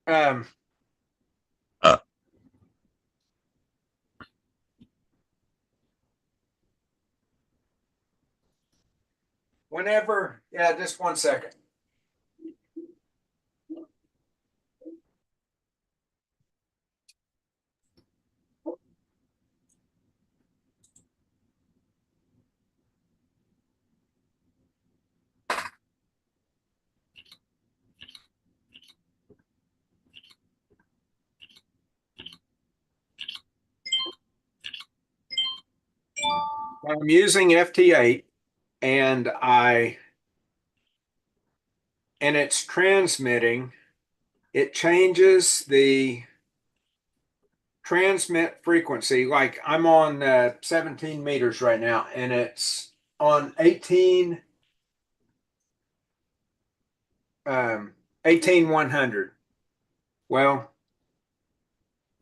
Um, Uh, Whenever, yeah, just 1 second. I'm using FT8 and it's transmitting. It changes the transmit frequency. Like I'm on 17 meters right now, and it's on 18100. Well,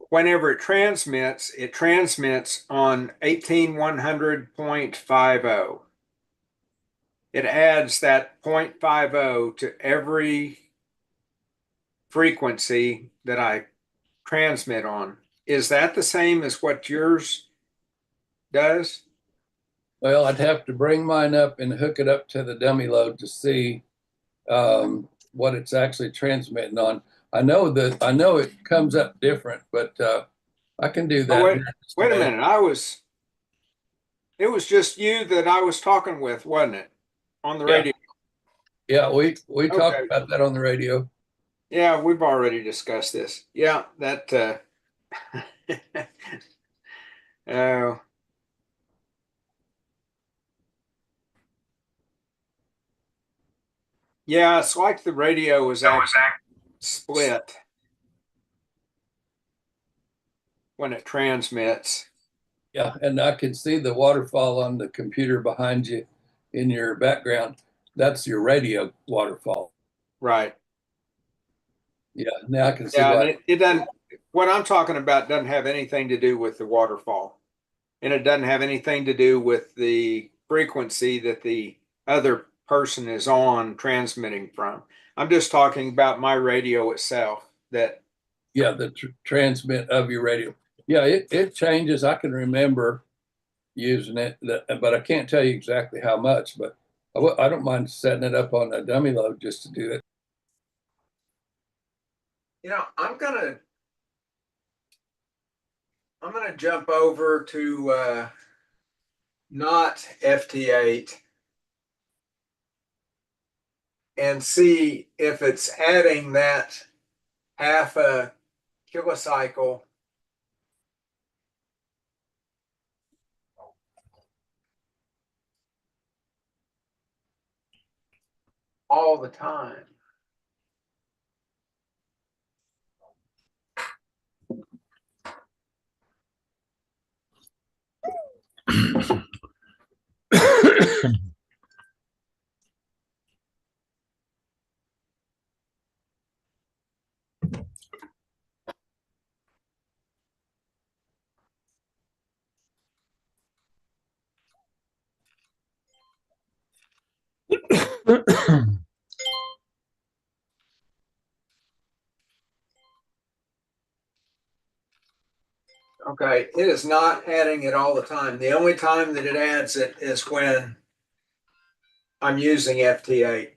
whenever it transmits on 18100.50. It adds that 0.50 to every frequency that I transmit on. Is that the same as what yours does? Well, I'd have to bring mine up and hook it up to the dummy load to see what it's actually transmitting on. I know it comes up different, but I can do Oh, that here in just a wait a minute. minute. It was just you that I was talking with, wasn't it? On the Yeah, radio. yeah, we talked Okay. about that on the radio. Yeah, we've already discussed this. Yeah, that oh, yeah, it's like the radio was actually split when it transmits. Yeah, and I can see the waterfall on the computer behind you in your background. That's your radio waterfall. Right. Yeah, now I can see Yeah, and why. it doesn't, what I'm talking about doesn't have anything to do with the waterfall. And it doesn't have anything to do with the frequency that the other person is on transmitting from. I'm just talking about my radio itself. That Yeah, the transmit of your radio. Yeah, it changes. I can remember using it, but I can't tell you exactly how much. But I don't mind setting it up on a dummy load just to do it. I'm gonna jump over to not FT8 and see if it's adding that half a kilocycle all the time. Okay, it is not adding it all the time. The only time that it adds it is when I'm using FT8.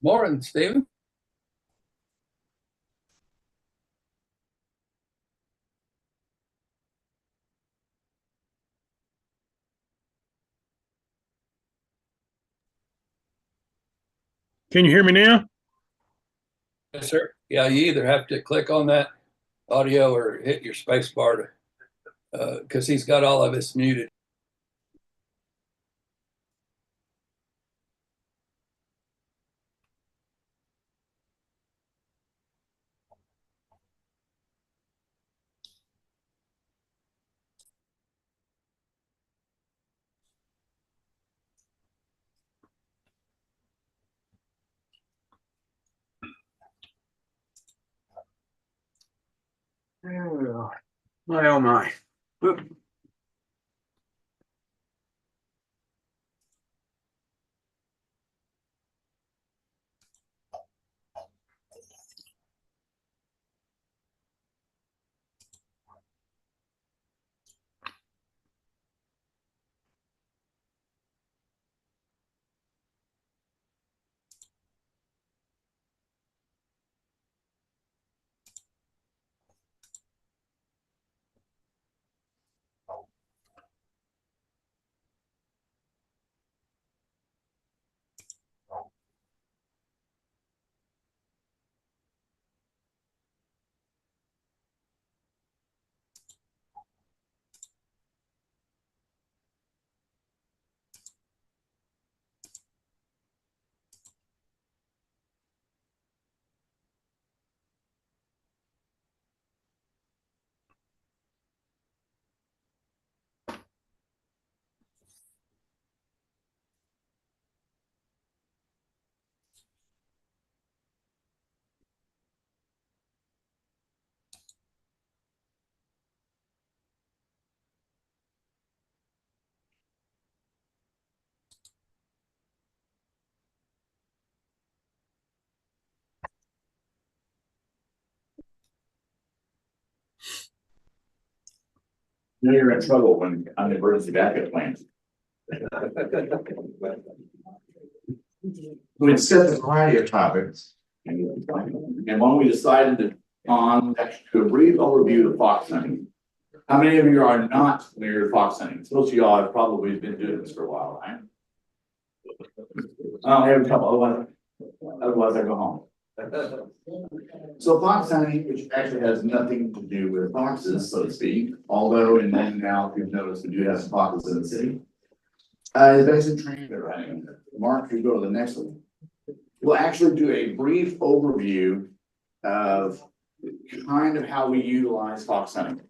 Morning, Stephen. Can you hear me now? Yes, sir. Yeah, you either have to click on that audio or hit your space bar to, because he's got all of us muted. Oh, my, oh my. Oop. You know you're in trouble when I'm the emergency backup plan. We discussed a variety of topics. And when we decided to a brief overview of fox hunting. How many of you are not familiar with fox hunting? Most of y'all have probably been doing this for a while, right? I have a couple, otherwise I go home. So fox hunting, which actually has nothing to do with foxes, so to speak, although in then now, if you've noticed, we do have some foxes in the city. Is basically transmitter hunting. Mark, if you go to the next one. We'll actually do a brief overview of kind of how we utilize fox hunting.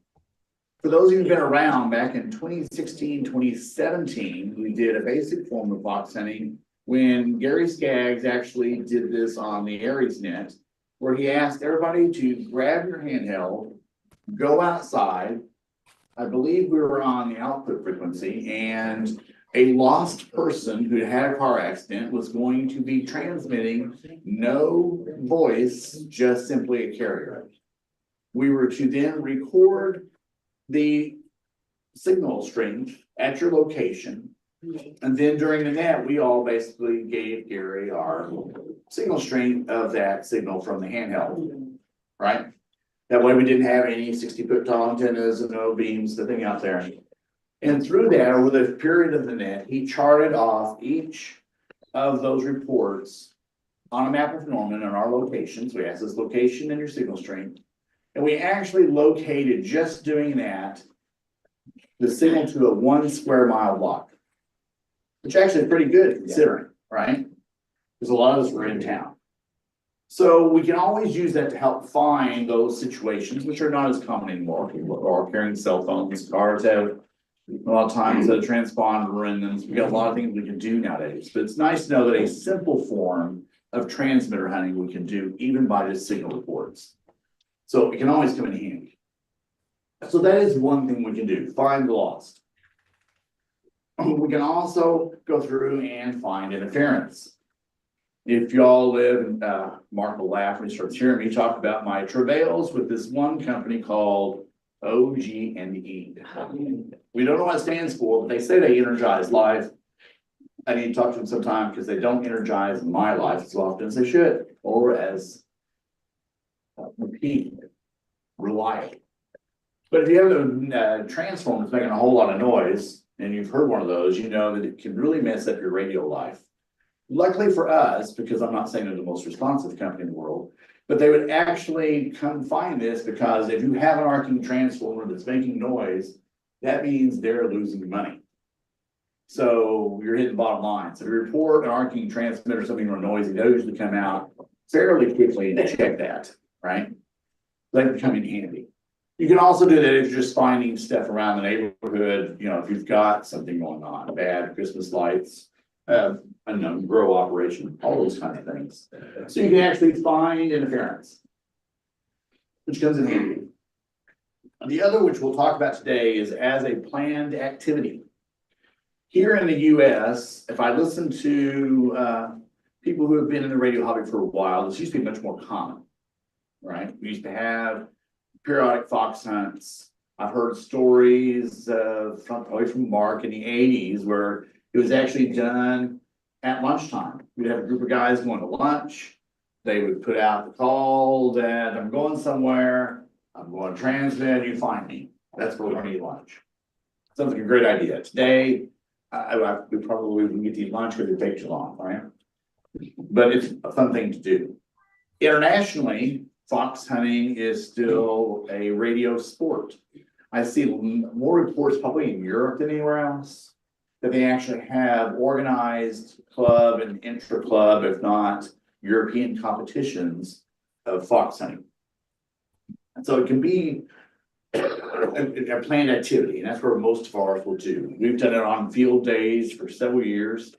For those of you who've been around, back in 2016, 2017, we did a basic form of fox hunting when Gary Skaggs actually did this on the Aries net, where he asked everybody to grab your handheld, go outside. I believe we were on the output frequency, and a lost person who had a car accident was going to be transmitting no voice, just simply a carrier. We were to then record the signal string at your location. And then during the net, we all basically gave Gary our signal string of that signal from the handheld, right? That way we didn't have any 60-foot tall antennas and no beams, nothing out there. And through that, over the period of the net, he charted off each of those reports on a map of Norman and our locations. We asked this location and your signal string. And we actually located, just doing that, the signal to a 1 square mile block. Which actually is pretty good considering, right? Because a lot of us were in town. So we can always use that to help find those situations, which are not as common anymore. People are carrying cell phones, cars have a lot of times a transponder in them. So we got a lot of things we can do nowadays. But it's nice to know that a simple form of transmitter hunting we can do even by just signal reports. So it can always come in handy. So that is one thing we can do, find the lost. We can also go through and find interference. If y'all live in, Mark will laugh when he starts hearing me talk about my travails with this one company called OG&E. We don't know what it stands for, but they say they energize life. I need to talk to them sometime because they don't energize my life as often as they should, or as repeat, reliable. But if you have a transformer that's making a whole lot of noise, and you've heard one of those, you know that it can really mess up your radio life. luckily for us, because I'm not saying they're the most responsive company in the world, but they would actually come find this because if you have an arcing transformer that's making noise, that means they're losing money. So you're hitting the bottom line. So if you report an arcing transmitter or something or noise, they usually come out fairly quickly and check that, right? They come in handy. You can also do that if you're just finding stuff around the neighborhood, you know, if you've got something going on, bad Christmas lights, unknown grow operation, all those kind of things. So you can actually find interference, which comes in handy. And the other, which we'll talk about today, is as a planned activity. Here in the US, if I listen to people who have been in the radio hobby for a while, this used to be much more common, right? We used to have periodic fox hunts. I've heard stories probably from Mark in the 80s where it was actually done at lunchtime. We'd have a group of guys going to lunch. They would put out the call that I'm going somewhere, I'm going to transmit, you find me. That's where we're going to eat lunch. Sounds like a great idea. Today, we probably wouldn't get to eat lunch because it takes too long, right? But it's a fun thing to do. Internationally, fox hunting is still a radio sport. I see more reports probably in Europe than anywhere else that they actually have organized club and intra-club, if not European competitions of fox hunting. And so it can be a planned activity, and that's where most of ours will do. We've done it on field days for several years.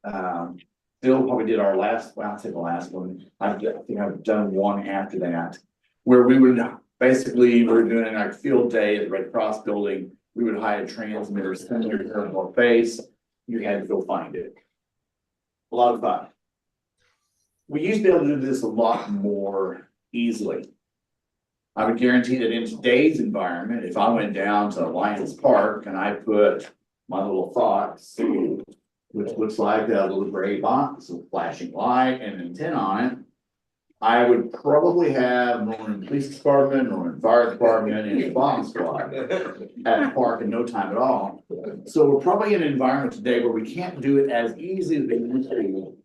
Bill probably did our last, well, I'll say the last one. I think I've done one after that, where we would basically, we're doing like field day at the Red Cross building. We would hide a transmitter similar to her face. You had to go find it. A lot of fun. We used to be able to do this a lot more easily. I would guarantee that in today's environment, if I went down to Lions Park and I put my little fox, which looks like a little gray box with flashing light and an antenna on it, I would probably have Norman Police Department, Norman Fire Department, and a bomb squad at the park in no time at all. So we're probably in an environment today where we can't do it as easy as they used to.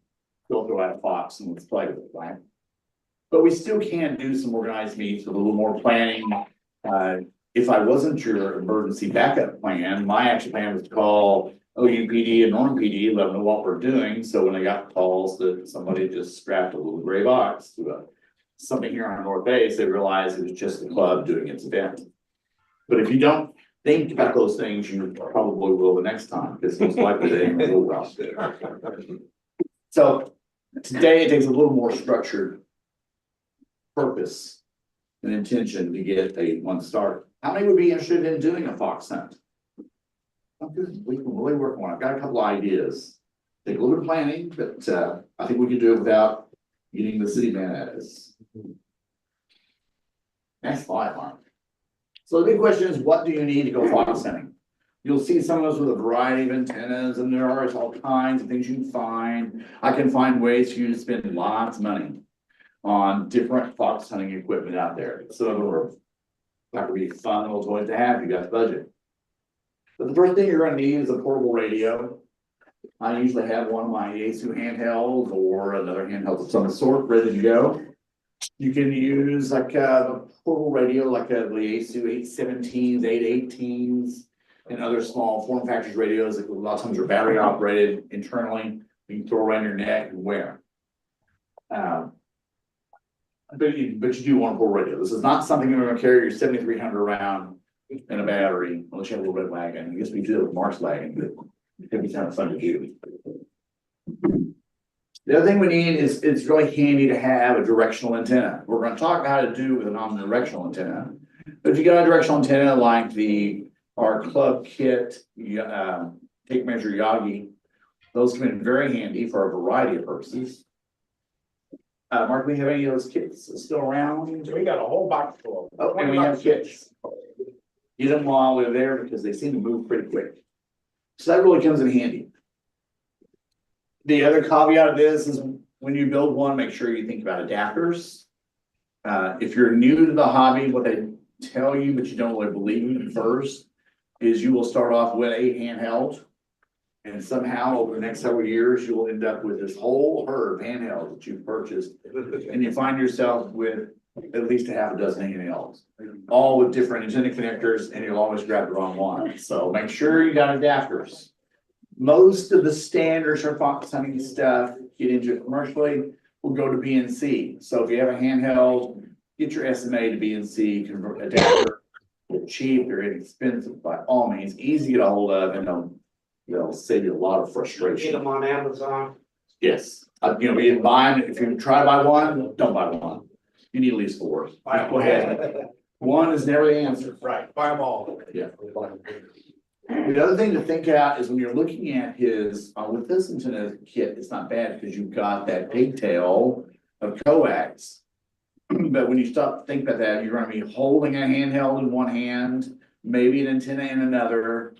Go throw out a fox and let's play with it, right? But we still can do some organized meets with a little more planning. If I wasn't your emergency backup plan, my action plan was to call OUPD and Norman PD, let them know what we're doing. So when I got calls that somebody just strapped a little gray box to something here on our north base, they realized it was just the club doing its event. But if you don't think about those things, you probably will the next time, because most likely they ain't gonna go well. So today it takes a little more structured purpose and intention to get one started. How many would be interested in doing a fox hunt? We can really work on it. I've got a couple ideas. Take a little bit of planning, but I think we can do it without getting the city man at us. Next slide, Mark. So the big question is, what do you need to go fox hunting? You'll see some of those with a variety of antennas, and there are all kinds of things you can find. I can find ways for you to spend lots of money on different fox hunting equipment out there. So that would be fun little toys to have. You got the budget. But the first thing you're going to need is a portable radio. I usually have one of my AG5DV handhelds or another handheld of some sort ready to go. You can use like a portable radio, like the AG5DV 817s, 818s, and other small form factors radios that a lot of times are battery operated internally. You can throw around your neck and wear. But you do want a portable radio. This is not something you're going to carry your 7300 around in a battery, unless you have a little red wagon. I guess we do that with Mark's wagon, but it'd be kind of fun to do. The other thing we need is it's really handy to have a directional antenna. We're going to talk about how to do with an omnidirectional antenna. But if you got a directional antenna like our club kit, tape measure Yagi, those come in very handy for a variety of purposes. Mark, do we have any of those kits still around? We got a whole box full. Oh, and we have kits. Use them while we're there because they seem to move pretty quick. So that really comes in handy. The other caveat of this is when you build one, make sure you think about adapters. If you're new to the hobby, what they tell you, but you don't really believe at first, is you will start off with a handheld. And somehow over the next several years, you'll end up with this whole herd of handhelds that you've purchased. And you find yourself with at least a half a dozen handhelds, all with different antenna connectors, and you'll always grab the wrong one. So make sure you got adapters. Most of the standards for fox hunting stuff, get into it commercially, will go to BNC. So if you have a handheld, get your SMA to BNC convert adapter. They're cheap, they're inexpensive by all means, easy to get a hold of, and they'll save you a lot of Get frustration. them on Amazon. Yes, you know, if you try to buy one, don't buy one. You need at least 4. Go ahead. One is never the answer. Right, buy them all. Yeah. The other thing to think out is when you're looking at his, with this antenna kit, it's not bad because you've got that pigtail of coax. But when you stop to think about that, you're gonna be holding a handheld in one hand, maybe an antenna in another.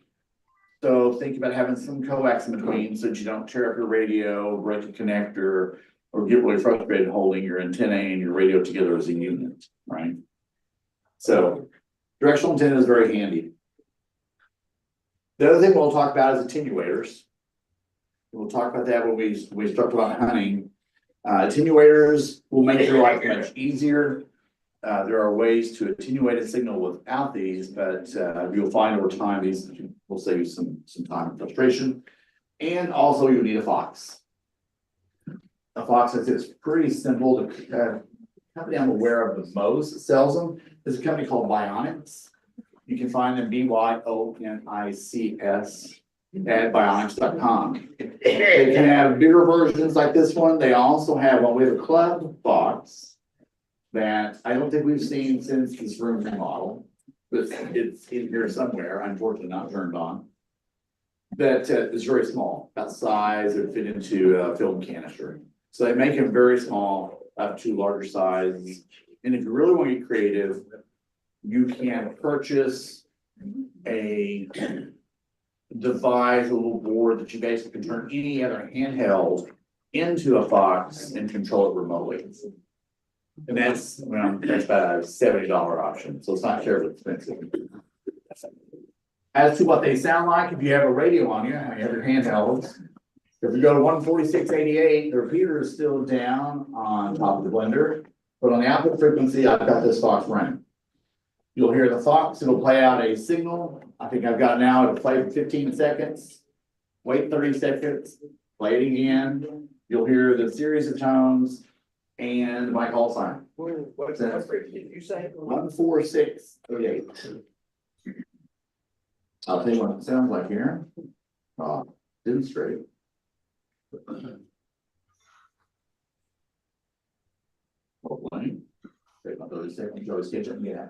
So think about having some coax in between so that you don't tear up your radio, break a connector, or get really frustrated holding your antenna and your radio together as a unit, right? So directional antenna is very handy. The other thing we'll talk about is attenuators. We'll talk about that when we start about hunting. Attenuators will make your life much easier. There are ways to attenuate a signal without these, but you'll find over time these will save you some time and frustration. And also you'll need a fox. A fox is pretty simple. The company I'm aware of the most that sells them is a company called Bionics. You can find them BYONICS at bionics.com. They can have bigger versions like this one. They also have one with a club box that I don't think we've seen since this room remodel, but it's in here somewhere, unfortunately not turned on. That is very small, about size, it would fit into a film canister. So they make them very small, up to larger sizes. And if you really want to get creative, you can purchase a device, a little board that you basically can turn any other handheld into a fox and control it remotely. And that's about a $70 option, so it's not terribly expensive. As to what they sound like, if you have a radio on you, and you have your handhelds, if you go to 146.88, the repeater is still down on top of the blender, but on the output frequency, I've got this fox running. You'll hear the fox, it'll play out a signal. I think I've got now, it'll play for 15 seconds, wait 30 seconds, play it again. You'll hear the series of tones and my call sign. What's that? Did you say? 146.88. I'll tell you what it sounds like here. Demonstrate. Hopefully. Take about 30 seconds, you always catch it, yeah.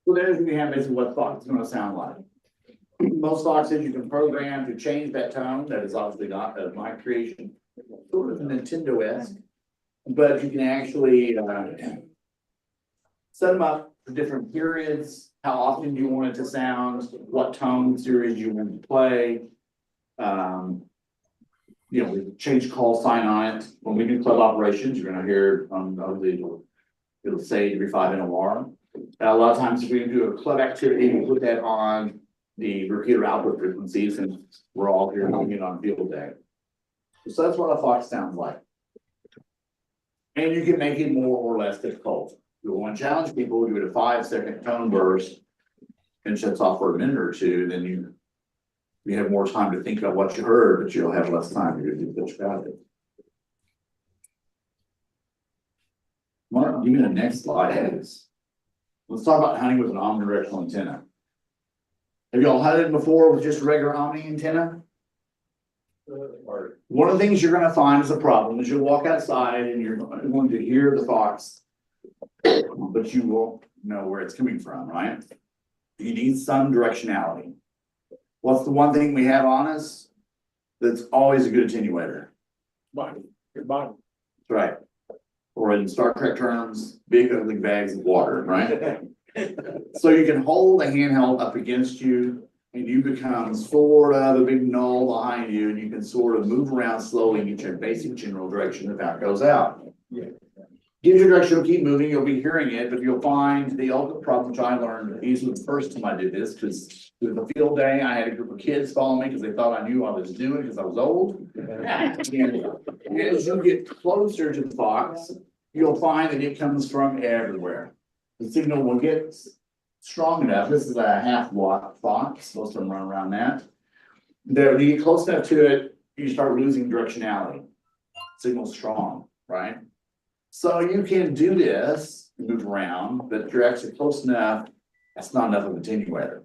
So there's we have basically what fox is going to sound like. Most foxes you can program to change that tone. That is obviously not my creation, sort of Nintendo-esque, but you can actually set them up for different periods, how often you want it to sound, what tone series you want to play. You know, we change call sign on it. When we do club operations, you're going to hear it'll say every 5 NOR. A lot of times if we do a club activity, we put that on the repeater output frequencies, and we're all here doing it on field day. So that's what a fox sounds like. And you can make it more or less difficult. If you want to challenge people, do it a 5-second tone burst and shuts off for a minute or two, then you have more time to think about what you heard, but you'll have less time to do what you got it. Mark, give me the next slide. Let's talk about hunting with an omnidirectional antenna. Have y'all hunted before with just a regular omni antenna? One of the things you're going to find is a problem is you'll walk outside and you're going to hear the fox, but you won't know where it's coming from, right? You need some directionality. What's the one thing we have on us that's always a good attenuator? Body. Your body. That's right. or in Star Trek terms, big ugly bags of water, right? So you can hold a handheld up against you and you become sort of a big knoll behind you and you can sort of move around slowly and get your basic general direction of how it goes out. Gives you direction, you'll keep moving, you'll be hearing it, but you'll find the ultimate problem, which I learned, these was the first time I did this, because it was a field day, I had a group of kids follow me, because they thought I knew what I was doing, because I was old. And as you get closer to the fox, you'll find that it comes from everywhere. The signal will get strong enough, this is a half-watt fox, most of them run around that. That when you get close enough to it, you start losing directionality. Signal's strong, right? So you can do this, move around, but if you're actually close enough, that's not enough of an attenuator.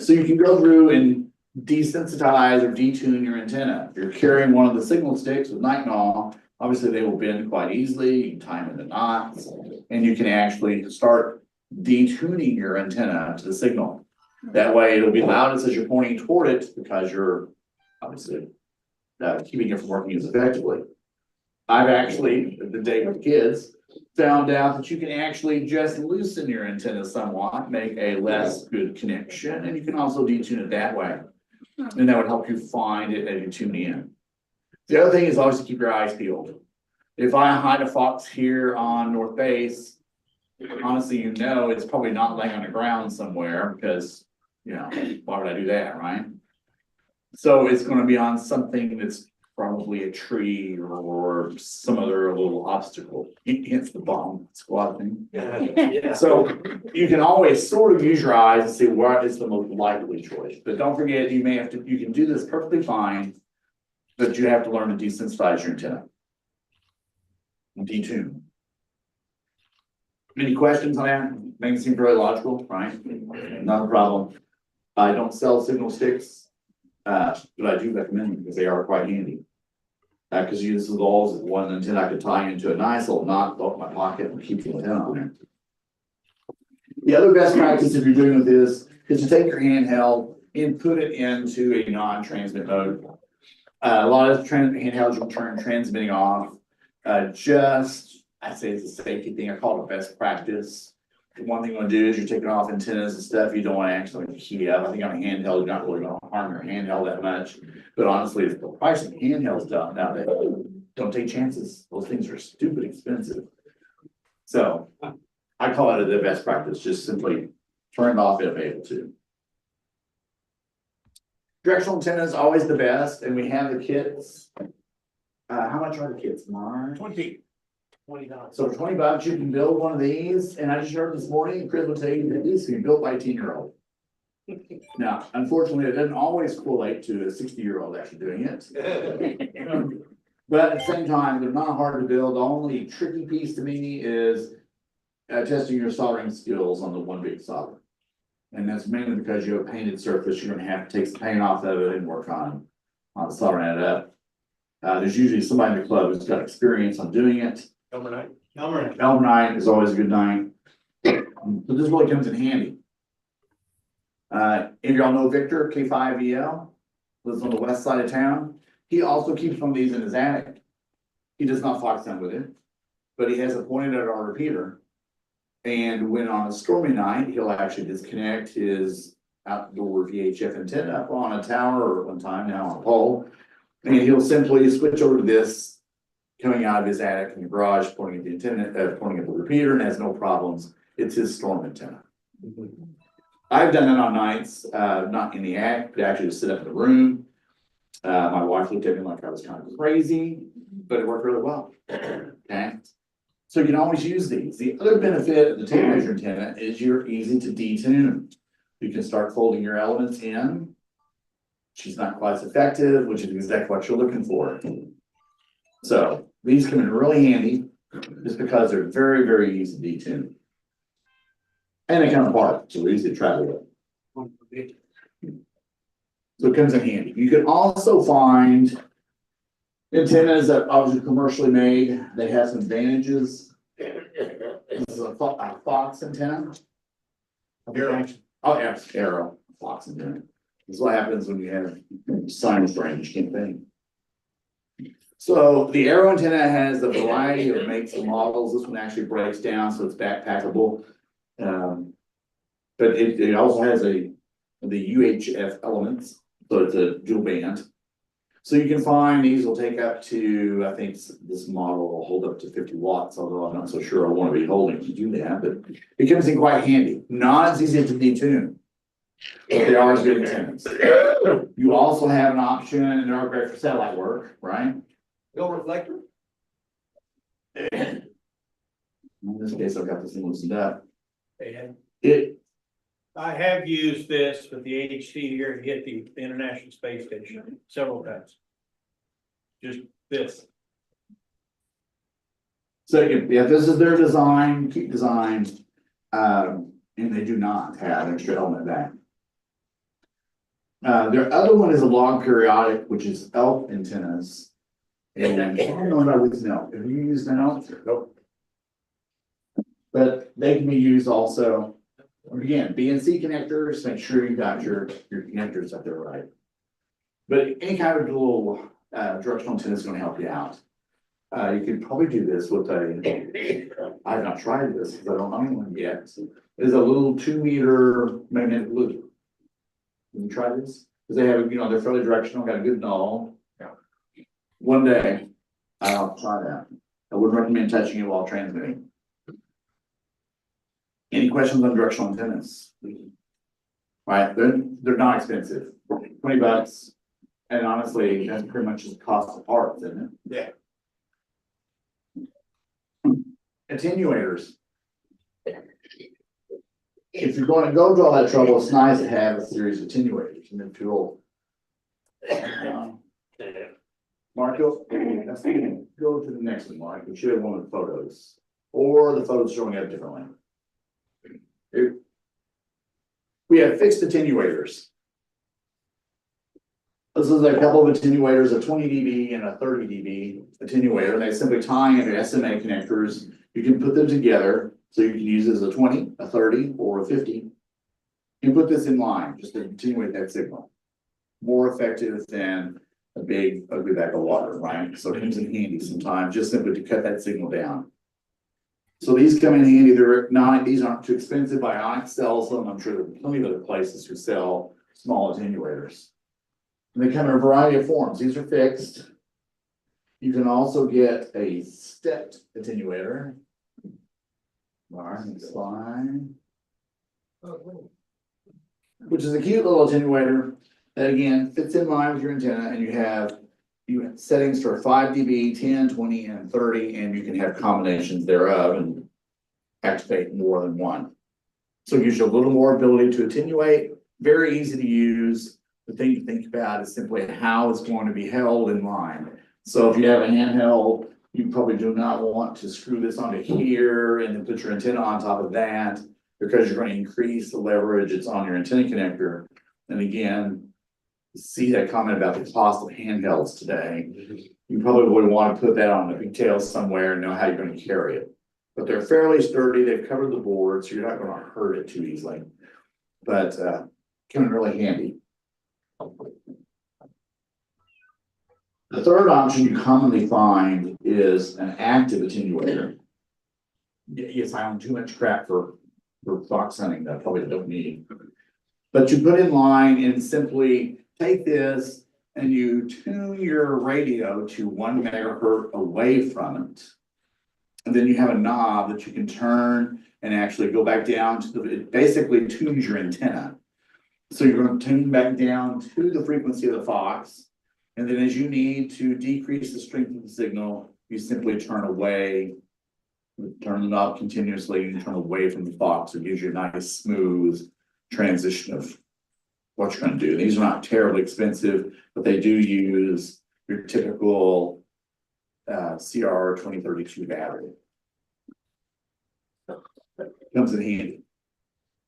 So you can go through and desensitize or detune your antenna. If you're carrying one of the signal sticks with nitinol, obviously they will bend quite easily, you can tie them into knots, and you can actually start detuning your antenna to the signal. That way it'll be loudest as you're pointing toward it because you're obviously keeping it from working as effectively. I've actually, the day with kids, found out that you can actually just loosen your antenna somewhat, make a less good connection, and you can also detune it that way. And that would help you find it as you tune in. The other thing is always to keep your eyes peeled. If I hide a fox here on North Base, honestly, you know, it's probably not laying on the ground somewhere because, you know, why would I do that, right? So it's going to be on something that's probably a tree or some other little obstacle. Hence the bomb squad thing. Yeah. So you can always sort of use your eyes and see what is the most likely choice. But don't forget, you can do this perfectly fine, but you have to learn to desensitize your antenna. Detune. Any questions on that? Makes it seem very logical, right? Not a problem. I don't sell signal sticks, but I do recommend them because they are quite handy. Because you use the balls as one antenna I could tie into a nice little knot, off my pocket and keep the antenna on there. The other best practice if you're doing with this is to take your handheld and put it into a non-transmit mode. A lot of handhelds will turn transmitting off. I'd say it's a safety thing. I call it a best practice. The one thing you want to do is you're taking off antennas and stuff. You don't want to actually key up. I think on a handheld, you're not really going to harm your handheld that much. But honestly, if the price of handhelds down nowadays, don't take chances. Those things are stupid expensive. So I call it the best practice. Just simply turn it off if able to. Directional antenna is always the best, and we have the kits. How much are the kits, Mark? $20. So for $20, you can build one of these, and I just heard this morning, Chris will tell you that these can be built by a 10-year-old. Now, unfortunately, it doesn't always correlate to a 60-year-old actually doing it. But at the same time, they're not hard to build. The only tricky piece to me is testing your soldering skills on the one big solder. And that's mainly because you have a painted surface, you're gonna have to take some paint off of it and work on soldering it up. There's usually somebody in the club who's got experience on doing it. Elmer is always a good night. So this really comes in handy. If y'all know Victor, K5EL, lives on the west side of town. He also keeps one of these in his attic. He does not fox hunt with it, but he has it pointed at our repeater. And when on a stormy night, he'll actually disconnect his outdoor VHF antenna up on a tower, or one time now on a pole. And he'll simply switch over to this coming out of his attic in the garage, pointing at the antenna, pointing at the repeater, and has no problems. It's his storm antenna. I've done it on nights, not in the attic, but actually to sit up in the room. My wife looked at me like I was kind of crazy, but it worked really well. Okay. So you can always use these. The other benefit of the tape measure antenna is you're easy to detune. You can start folding your elements in. She's not quite as effective, which is exactly what you're looking for. So these come in really handy just because they're very, very easy to detune. And they come apart, so they're easy to travel with. So it comes in handy. You can also find antennas that are obviously commercially made. They have some advantages. This is a Fox antenna. Arrow. Oh, yeah, Arrow. Fox antenna. This is what happens when you have sinus drainage, can't think. So the Arrow antenna has a variety of makes and models. This one actually breaks down, so it's backpackable. But it also has the UHF elements, so it's a dual band. So you can find these will take up to, I think this model will hold up to 50 watts, although I'm not so sure I want to be holding to do that, but it comes in quite handy. Not as easy to detune, but they are as good antennas. You also have an option, and they're great for satellite work, right? No reflector? In this case, I've got this thing loosened up. And It, I have used this with the AHT here to get the International Space Station several times. Just this. so yeah, this is their design, keep design, and they do not have an extra element back. Their other one is a log periodic, which is ELP antennas. And I don't know about this now. Have you used an ELP? Nope. But they can be used also, again, BNC connectors, make sure you got your connectors up there right. But any kind of little directional antenna is going to help you out. You could probably do this with I've not tried this because I don't own one yet. There's a little 2-meter magnetic loop. Can you try this? Because they have, they're fairly directional, got a good null. Yeah. One day, I'll try that. I wouldn't recommend touching it while transmitting. Any questions on directional antennas? Right, they're not expensive, $20. And honestly, that's pretty much just the cost of parts, isn't it? Yeah. Attenuators. If you're going to go to all that trouble, it's nice to have a series of attenuators and then fuel. Mark, go to the next one, Mark. We should have one with photos. Or the photos showing up differently. We have fixed attenuators. This is a couple of attenuators, a 20 dB and a 30 dB attenuator. They simply tie into SMA connectors. You can put them together, so you can use it as a 20, a 30, or a 50. You put this in line just to attenuate that signal. More effective than a big ugly bag of water, right? So it comes in handy sometimes, just simply to cut that signal down. So these come in handy. These aren't too expensive. Ionic sells them. I'm sure there are plenty of other places who sell small attenuators. And they come in a variety of forms. These are fixed. You can also get a stepped attenuator. Next slide. Which is a cute little attenuator that again fits in line with your antenna, and you have settings for 5 dB, 10, 20, and 30, and you can have combinations thereof and activate more than one. So it gives you a little more ability to attenuate, very easy to use. The thing to think about is simply how it's going to be held in line. So if you have a handheld, you probably do not want to screw this onto here and then put your antenna on top of that, because you're going to increase the leverage it's on your antenna connector. And again, see that comment about the cost of handhelds today. You probably would want to put that on the detail somewhere and know how you're going to carry it. But they're fairly sturdy. They've covered the board, so you're not going to hurt it too easily. But come in really handy. The third option you commonly find is an active attenuator. Yes, I own too much crap for fox hunting that I probably don't need. But you put in line and simply take this and you tune your radio to 1 megahertz away from it. And then you have a knob that you can turn and actually go back down to it basically tunes your antenna. So you're going to tune back down to the frequency of the fox. And then as you need to decrease the strength of the signal, you simply turn away, turn the knob continuously, and turn away from the fox. It gives you a nice smooth transition of what you're going to do. These are not terribly expensive, but they do use your typical CR 2032 battery. Comes in handy.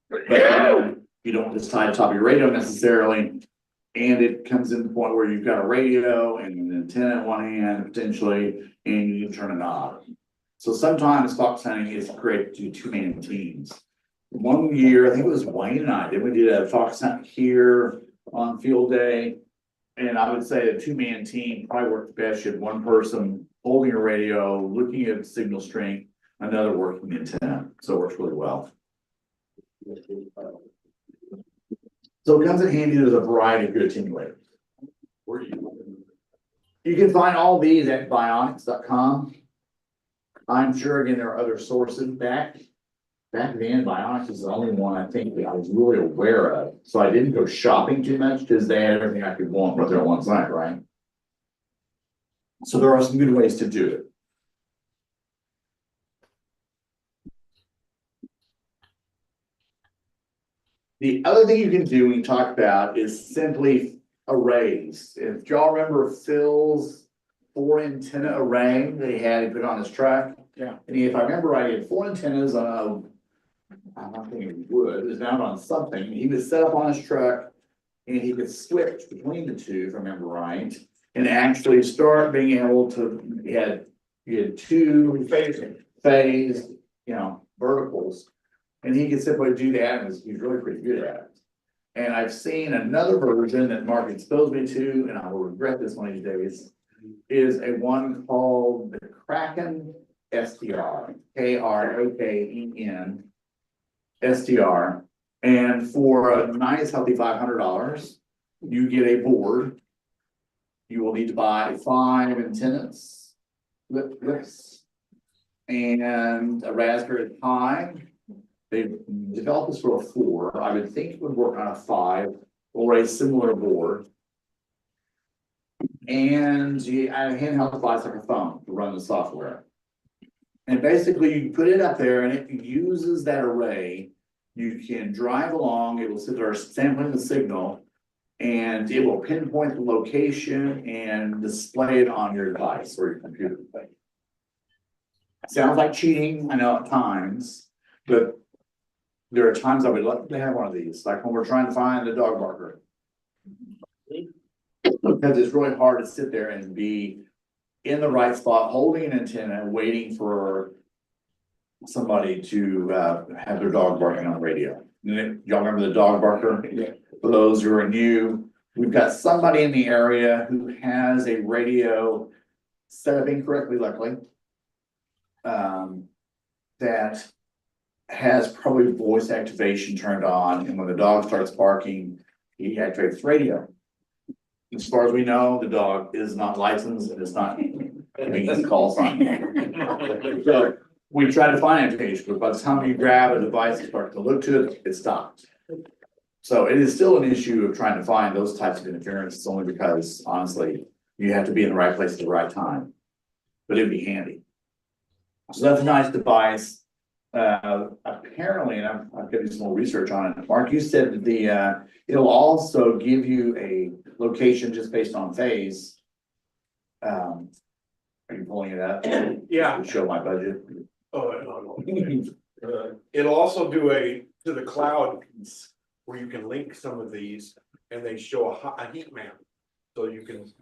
But you don't just tie to the top of your radio necessarily. And it comes in the point where you've got a radio and an antenna in one hand potentially, and you can turn a knob. So sometimes fox hunting is great to do 2 man teams. One year, I think it was Wayne and I, then we did a fox hunt here on field day. And I would say a two-man team probably works best. You have one person holding a radio, looking at signal strength, another working the antenna, so it works really well. So it comes in handy, there's a variety of good attenuators. You can find all these at bionics.com. I'm sure again, there are other sources back then. Bionics is the only one I think that I was really aware of. So I didn't go shopping too much because they had everything I could want right there on one side, right? So there are some good ways to do it. The other thing you can do when you talk about is simply arrays. If y'all remember Phil's 4 antenna array that he had, he put on his truck. Yeah. And if I remember right, he had 4 antennas on I'm not thinking wood, it was down on something. He was set up on his truck and he could switch between the two, if I remember right. And actually start being able to, he had 2 phased, verticals. And he could simply do that, and he's really pretty good at it. And I've seen another version that Mark exposed me to, and I will regret this one of these days, is a one called the Kraken STR, Kraken STR. And for a nice healthy $500, you get a board. You will need to buy 5 antennas, clips, and a Raspberry Pi. They developed this for a 4. I would think it would work on a 5 or a similar board. And a handheld device like a phone to run the software. And basically you put it up there and it uses that array. You can drive along, it will sit there sampling the signal, and it will pinpoint the location and display it on your device or your computer. Sounds like cheating, I know at times, but there are times I would love to have one of these, like when we're trying to find a dog barker. Because it's really hard to sit there and be in the right spot, holding an antenna, waiting for somebody to have their dog barking on the radio. Y'all remember the dog barker? Yeah. For those who are new, we've got somebody in the area who has a radio set up incorrectly, luckily. That has probably voice activation turned on, and when the dog starts barking, he activates radio. As far as we know, the dog is not licensed and it's not giving his call sign. So we try to find activation, but by the time you grab a device and start to look to it, it stops. So it is still an issue of trying to find those types of interference, only because honestly, you have to be in the right place at the right time. But it'd be handy. So that's a nice device. Apparently, and I'm getting some more research on it. Mark, you said that the it'll also give you a location just based on phase. Are you pulling it up? Yeah. To show my budget. Oh, no. It'll also do a to the cloud piece where you can link some of these and they show a heat map. So you can,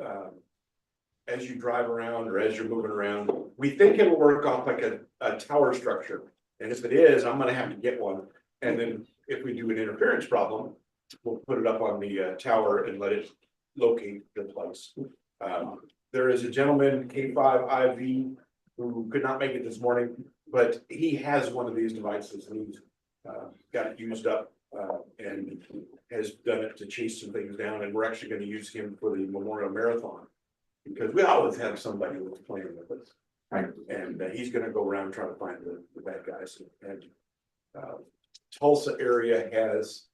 as you drive around or as you're moving around, we think it'll work off like a tower structure. And if it is, I'm gonna have to get one. And then if we do an interference problem, we'll put it up on the tower and let it locate the place. There is a gentleman, AG5DV, who could not make it this morning, but he has one of these devices and he's got it used up and has done it to chase some things down. And we're actually gonna use him for the Memorial Marathon because we always have somebody who's playing with us. Right. And he's gonna go around trying to find the bad guys. And Tulsa area has,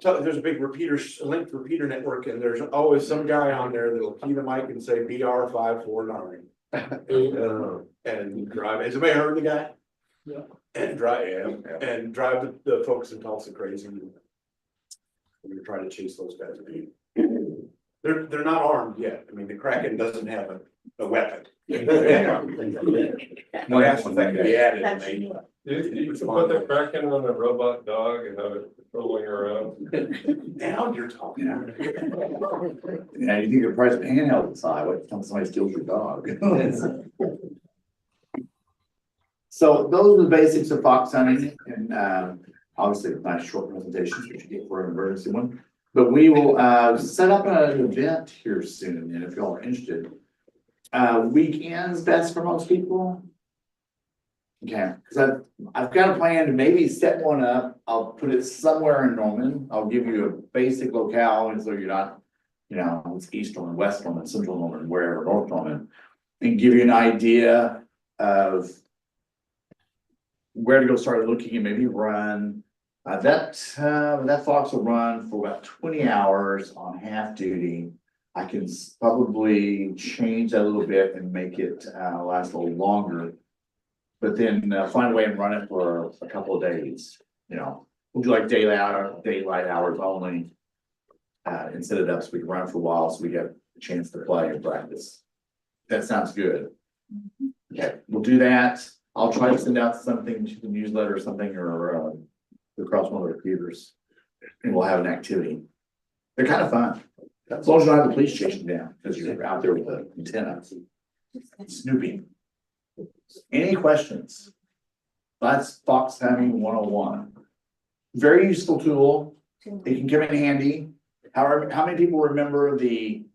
so there's a big linked repeater network, and there's always some guy on there that'll key the mic and say BR549. And drive. Has anybody heard the guy? Yeah. And drive, and drive the folks in Tulsa crazy. We're trying to chase those guys. They're not armed yet. I mean, the Kraken doesn't have a weapon. Well, that's the thing they added. And they, You put the Kraken on a robot dog and have it patrolling around. now you're talking. Yeah, you think the price of handheld aside, what if somebody steals your dog? So those are the basics of fox hunting, and obviously a nice short presentation, which you get for an emergency one. But we will, set up an event here soon, and if y'all are interested. Weekends best for most people? Okay, cause I've got a plan to maybe set one up, I'll put it somewhere in Norman, I'll give you a basic locale, and so you're not. You know, it's East Norman, West Norman, Central Norman, wherever, North Norman, and give you an idea of. Where to go start looking and maybe run. That Fox will run for about 20 hours on half duty. I can probably change that a little bit and make it last a little longer. But then find a way and run it for a couple of days, you know, we'll do like daylight hours only. And set it up so we can run for a while, so we get a chance to play and practice. That sounds good. Okay, we'll do that. I'll try to send out something to the newsletter or something, or across one of the computers. And we'll have an activity. They're kind of fun. As long as you don't have the police chasing down, because you're out there with the antenna. Snooping. Any questions? That's Fox Hunting 101. Very useful tool. It can come in handy. However, how many people remember the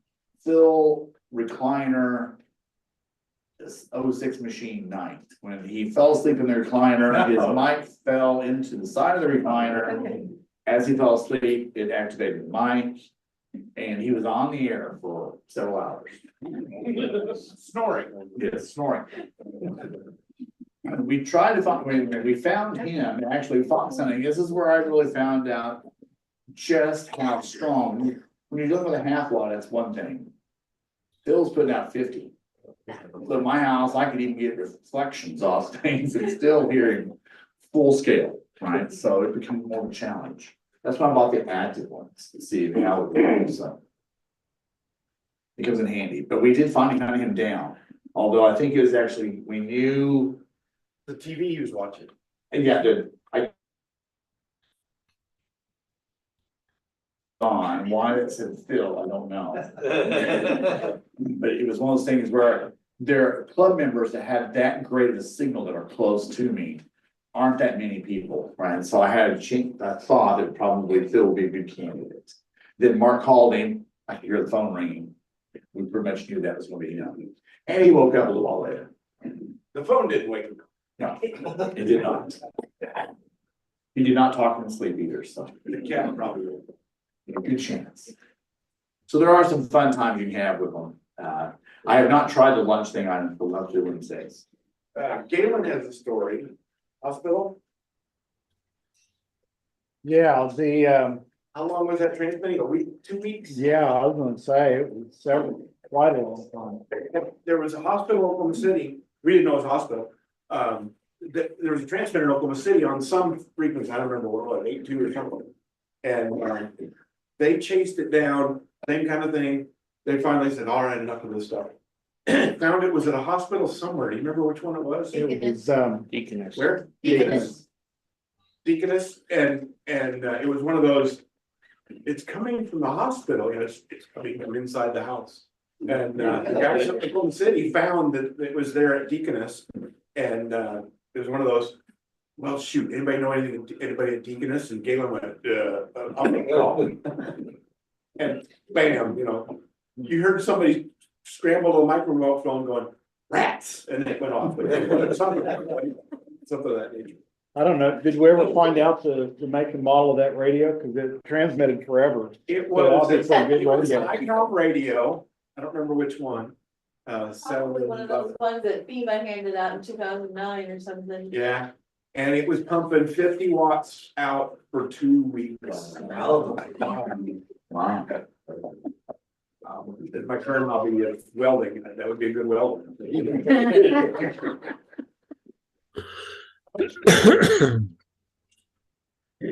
Phil recliner? This 06 machine night, when he fell asleep in the recliner, his mic fell into the side of the recliner. As he fell asleep, it activated the mic, and he was on the air for several hours. Snoring. Yes, snoring. We tried to find, we found him, actually Fox Hunting, this is where I really found out just how strong. When you're dealing with a half watt, that's one thing. Phil's putting out 50. So at my house, I could even get reflections off things and still hearing full scale, right? So it becomes more of a challenge. That's why I bought the active ones to see how it works. So it comes in handy, but we did finally hunt him down. Although I think it was actually, we knew. The TV he was watching. And yeah, on why it said Phil, I don't know. But it was one of those things where there are club members that have that great of a signal that are close to me. Aren't that many people, right? So I had I thought that probably Phil would be a good candidate. Then Mark called him, I could hear the phone ringing. We pretty much knew that was gonna be him. And he woke up a little while later. The phone didn't wake him. No, it did not. He did not talk in his sleep either, so. The cat probably woke him. A good chance. So there are some fun times you can have with them. I have not tried the lunch thing on the lunch Wednesdays. Galen has a story. Hospital, Yeah, how long was that transmitting? A week, 2 weeks? yeah, I was gonna say, it was quite a long time. There was a hospital in Oklahoma City. We didn't know it was a hospital. There was a transmitter in Oklahoma City on some frequency. I don't remember what it was, 82 or something. And they chased it down, same kind of thing. They finally said, all right, enough of this stuff. Found it was at a hospital somewhere. Do you remember which one it was? It was, Where? Deaconess. Deaconess, and it was one of those, it's coming from the hospital, and it's coming from inside the house. And the guys in Oklahoma City found that it was there at Deaconess, and it was one of those, well, shoot, anybody know anybody at Deaconess? And Galen went, I'll make it all. And bam, you know, you heard somebody scramble a microphone going, rats, and then it went off. Something of that nature. I don't know, did we ever find out the make and model of that radio? Cause it transmitted forever. It So was obviously a good an radio. ICOM radio, I don't remember which one. Probably one of those ones that FEMA handed out in 2009 or something. Yeah, and it was pumping 50 watts out for 2 weeks. Wow. If my current hobby is welding, that would be a good welder.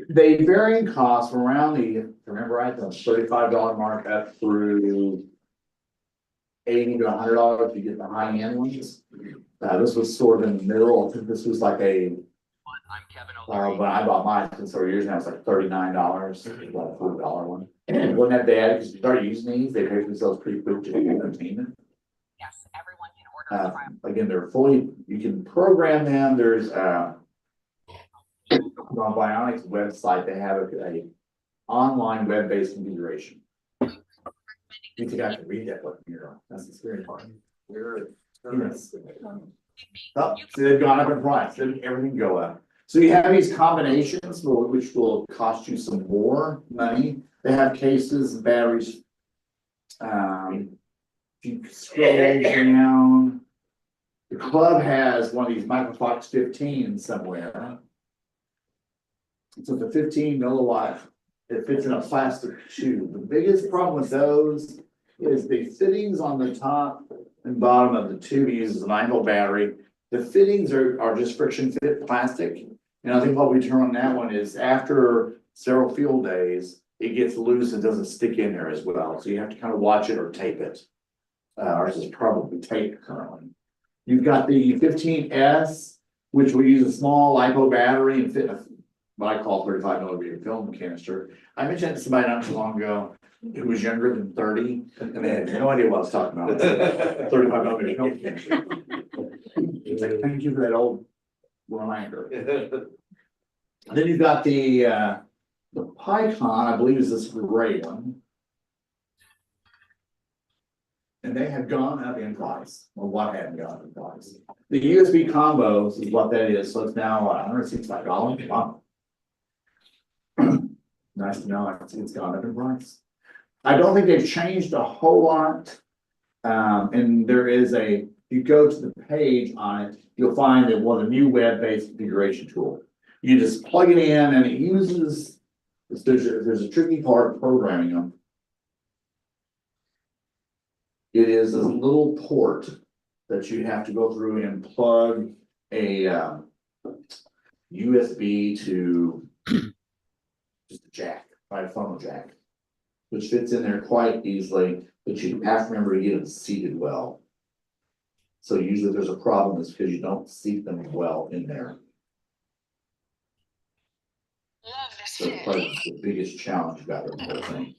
They vary in cost from around remember right, the $35 mark up through $80 to $100 if you get the high end ones. This was sort of in the middle. I think this was like when I bought mine, since several years now, it's like $39, about a $40 one. It wasn't that bad because you start using these, they pay for themselves pretty quick to do entertainment. Yes, everyone can order. Again, they're fully, you can program them. There's on Bionic's website, they have online web-based configuration. You think I can read that one here? That's the scary part. Yes. Oh, so they've gone up in price, then everything go up. So you have these combinations, which will cost you some more money. They have cases, batteries. If you scroll down, the club has one of these Microfox 15 somewhere. So the 15 milliwatt, it fits in a plastic tube. The biggest problem with those is the fittings on the top and bottom of the tube. It uses a 9-volt battery. The fittings are just friction fit plastic. And I think what we turn on that one is after several field days, it gets loose and doesn't stick in there as well. So you have to kind of watch it or tape it. Ours is probably taped currently. You've got the 15S, which will use a small LiPo battery and fit what I call 35 millimeter film canister. I mentioned it to somebody not too long ago who was younger than 30, and they had no idea what I was talking about. 35 millimeter film canister. It's like, thank you for that old reminder. Then you've got the Pycon, I believe is this gray one. And they have gone up in price, or what had gone up in price. The USB combos is what that is, so it's now $165. Wow. Nice to know it's gone up in price. I don't think they've changed a whole lot. And there is if you go to the page on it, you'll find that a new web-based configuration tool. You just plug it in and it uses, there's a tricky part of programming them. It is a little port that you have to go through and plug a USB to just a jack, right, a funnel jack, which fits in there quite easily, but you have to remember to get them seated well. So usually there's a problem is because you don't seat them well in there. So probably the biggest challenge about the whole thing.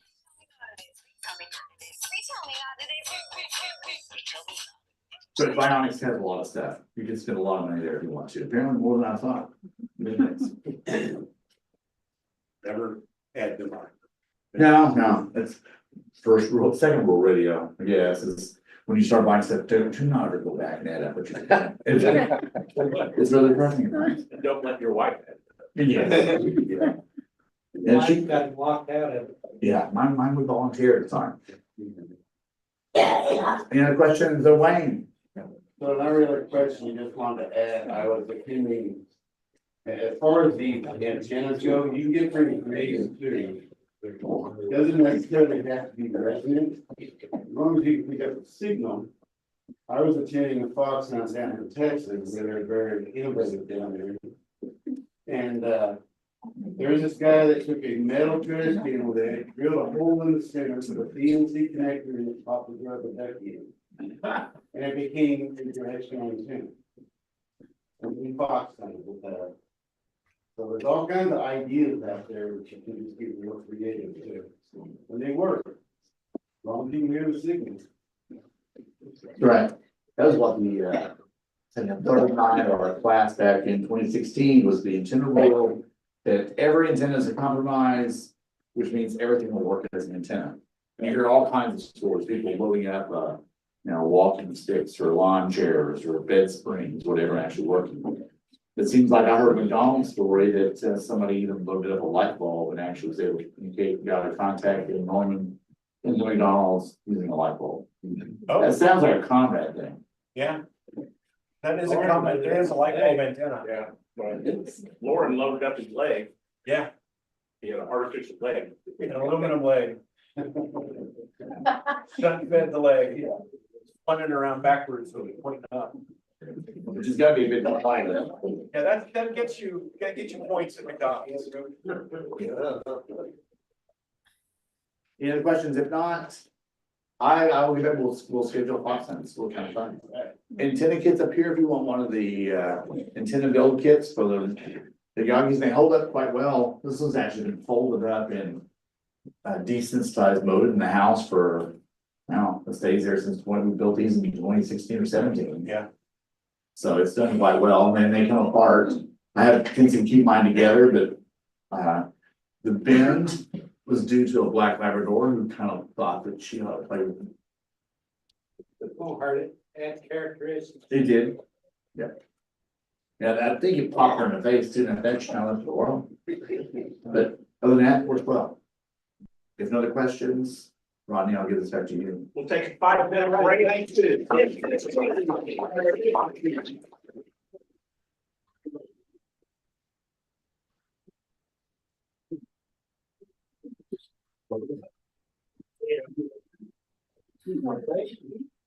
But Bionics has a lot of stuff. You can spend a lot of money there if you want to. Apparently more than I thought. Never had them on. No, that's first rule, second rule radio. Yes, is when you start buying stuff, do not ever go back and add up what you it's really depressing. Don't let your wife have it. Yes. Yeah. And she, got locked out of it. yeah, mine would volunteer at the time. Any other questions of Wayne? So another other question, you just wanted to add, I was thinking, as far as the antennas go, you get pretty creative too. Doesn't necessarily have to be resonant, as long as you can pick up the signal. I was attending a Fox down in Texas, where they're very innovative down there. And there's this guy that took a metal trash can with it, drilled a hole in the center, put a PNC connector in it, popped the rubber duck in. And it became a directional antenna. And we Fox kind of with that. So there's all kinds of ideas out there which you can just get real creative too. And they work. As long as you can hear the signals. Right. That was what the 39 or class back in 2016 was the antenna rule that every antenna is a compromise, which means everything will work as an antenna. And you hear all kinds of stories, people loading up walking sticks or lawn chairs or bed springs, whatever actually working. It seems like I heard a McDonald's story that somebody even loaded up a light bulb and actually was able to communicate, got a contact in Norman in the McDonald's using a light bulb. Oh. That sounds like a combat thing. Yeah. That is a comment, it is a light bulb antenna. Yeah. Lauren loaded up his leg. Yeah, He had an artificial leg. an aluminum leg. Shut fed the leg, yeah. Spun around backwards, so it's pointing up. Which is gotta be a bit more fine. Yeah, that gets you points at McDonald's. Any other questions? If not, I will give it, we'll schedule a Fox time. It's a little kind of fun. Antenna kits up here if you want one of the antenna build kits for the Yagis. They hold up quite well. This one's actually been folded up in a decent sized mode in the house for now. It stays there since when we built these in 2016 or 17. Yeah. So it's done quite well, and then they come apart. I have to keep mine together, but the bend was due to a black Labrador who kind of thought that she ought to play with him. Oh, heard it, add characteristics. He did. Yeah. Yeah, I think it popped her in the face too, and that challenged the world. But other than that, worked well. If no other questions, Rodney, I'll give this back to you. We'll take a 5-minute break.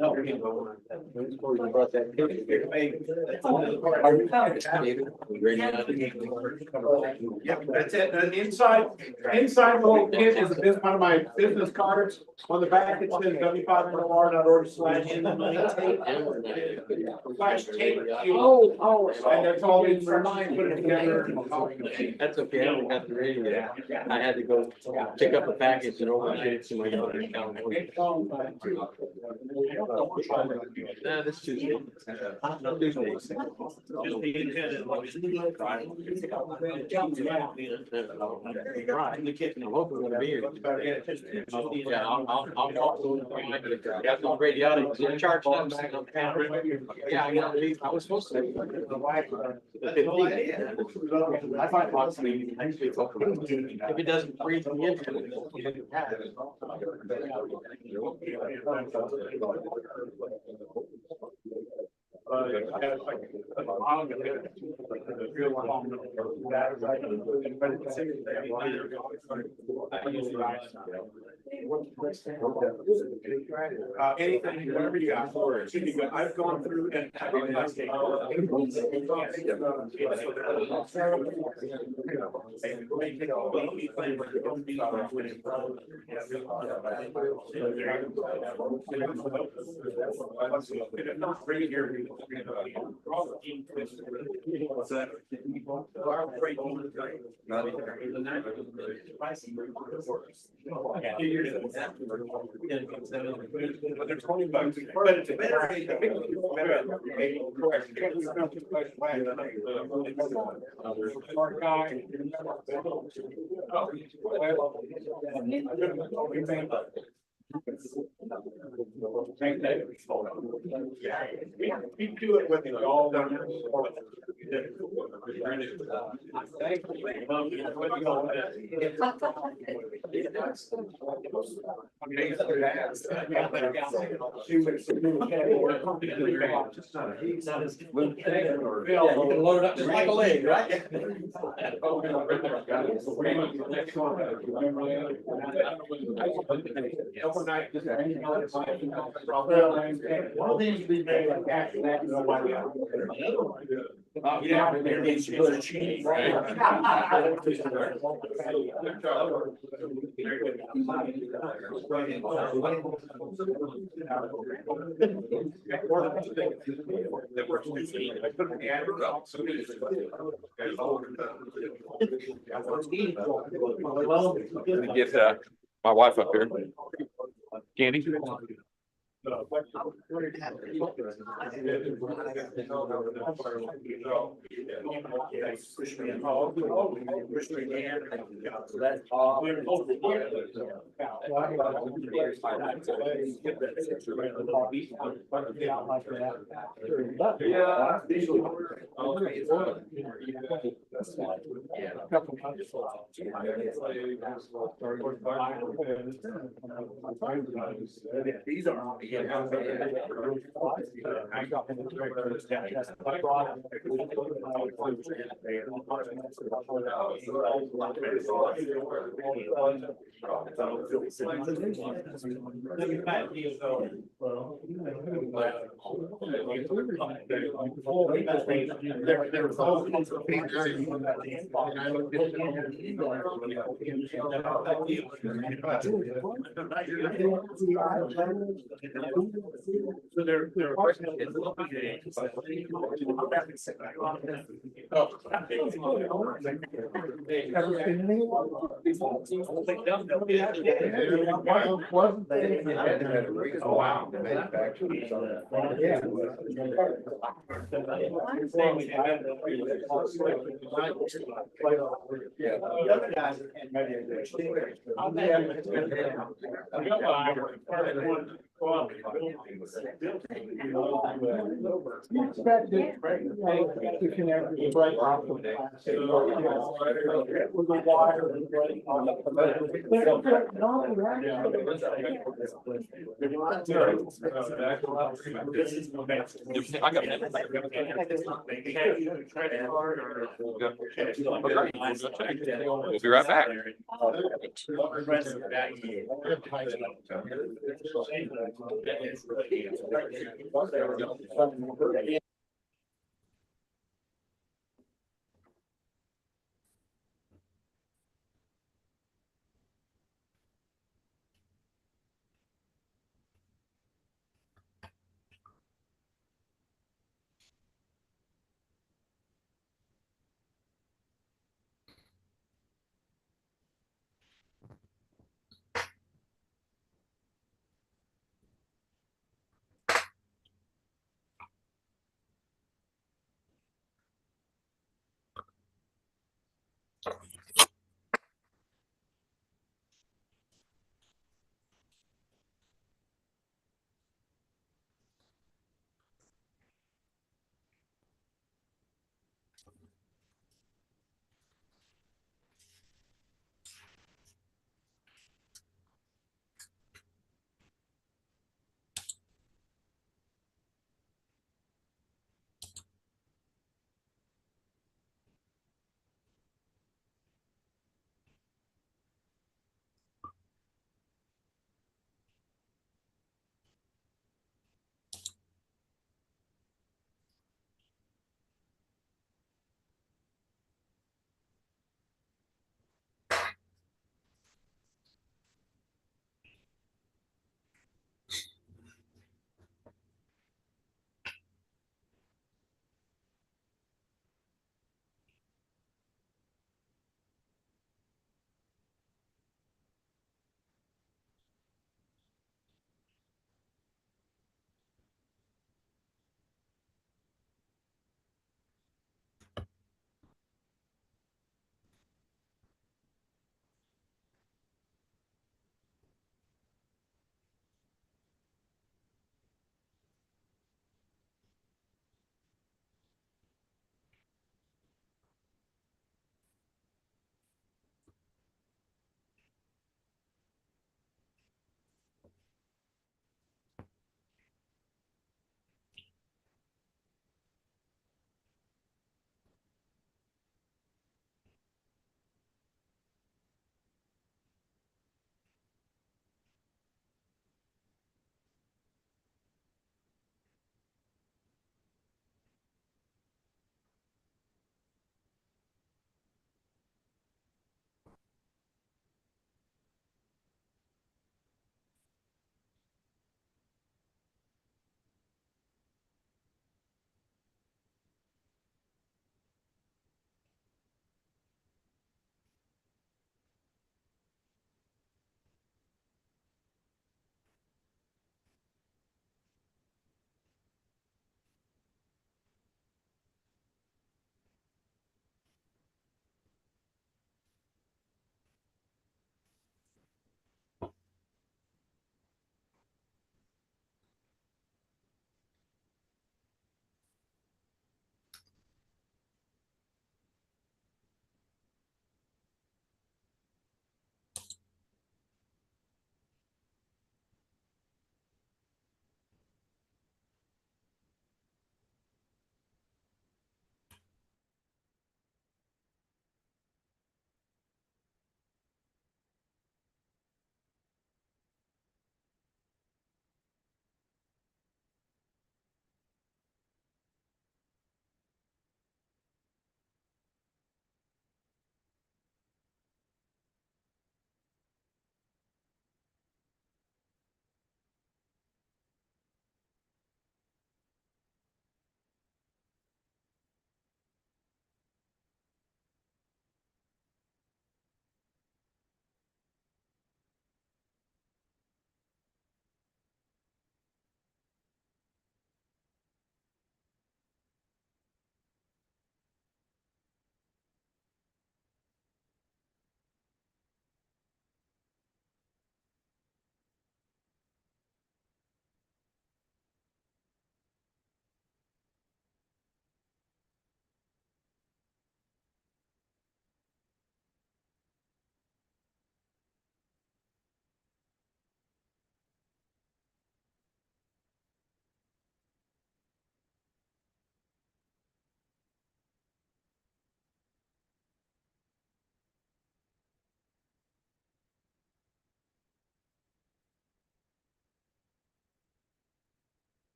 No, we can go on. Yeah, that's it. The inside the little kit is one of my business cards. On the back, it says w500.org/tape. And there's all these reminders, put it together. That's okay, I haven't got the radio. I had to go pick up a package and overnight it to my daughter in California. Nah, this Tuesday. Tuesday. Right, I'm hoping we're gonna be here. Yeah, I'll got no radiology, they're charged up. Yeah, I gotta leave, I was supposed to. The 15th. I find possibly, if it doesn't freeze me in. Anything, whatever you got for it. I've gone through and. Bring it here. What's that? They're $20, but it's a better. We do it with it all done. Load it up just like a leg, right? Overnight. Well, these be made like after that, nobody else. Yeah, there needs to be cheese. Let me get my wife up here. Candy? These are. So they're oh wow. The other guys, and maybe. We can have the break off of the plastic. With the wire and break on We'll be right back.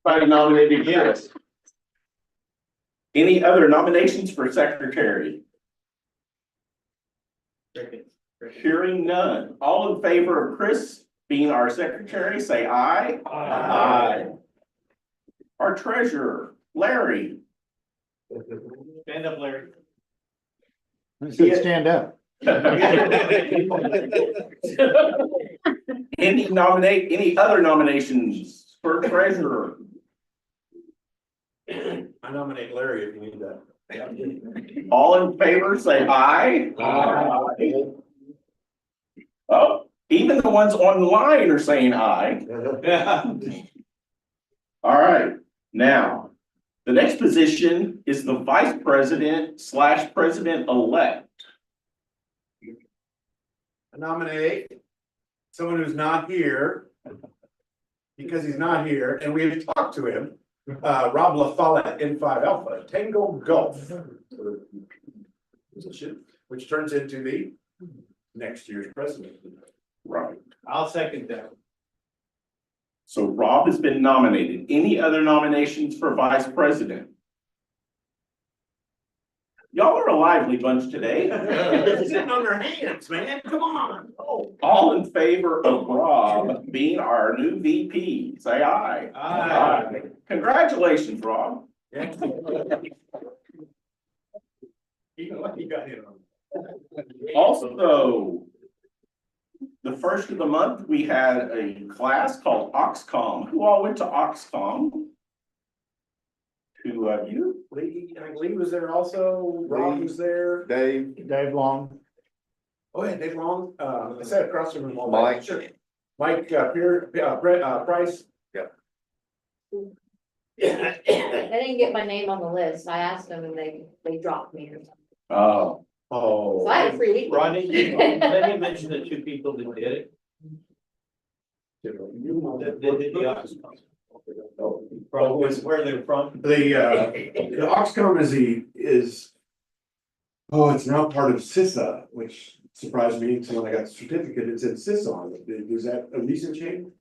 Anybody nominated Chris? Any other nominations for secretary? Hearing none. All in favor of Chris being our secretary, say aye. Aye. Our treasurer, Larry. Stand up, Larry. I said stand up. Any other nominations for treasurer? I nominate Larry if you need that. All in favor, say aye. Aye. Oh, even the ones online are saying aye. All right, now, the next position is the vice president / president-elect. I nominate someone who's not here. Because he's not here and we've talked to him, Rob LaFollette, N5 Alpha, Tango Golf. Position, which turns into the next year's president. Right. I'll second that. So Rob has been nominated. Any other nominations for vice president? Y'all are a lively bunch today. Sitting on their hands, man, come on. All in favor of Rob being our new VP, say aye. Aye. Congratulations, Rob. Even like you got him. Also, the first of the month, we had a class called Oxcom. Who all went to Oxcom? Two of you. Lee was there also, Rob was there. Dave Long. Oh, yeah, Dave Long, I sat across from him all day. Mike. Sure. Mike, Price. I didn't get my name on the list. I asked them and they dropped me or something. Oh, So I had a free week. Rodney, let me mention the two people that did it. That did the office. From where they're from. The Oxcom it's now part of CISA, which surprised me until I got the certificate. It said CISA on it. Was that a recent change?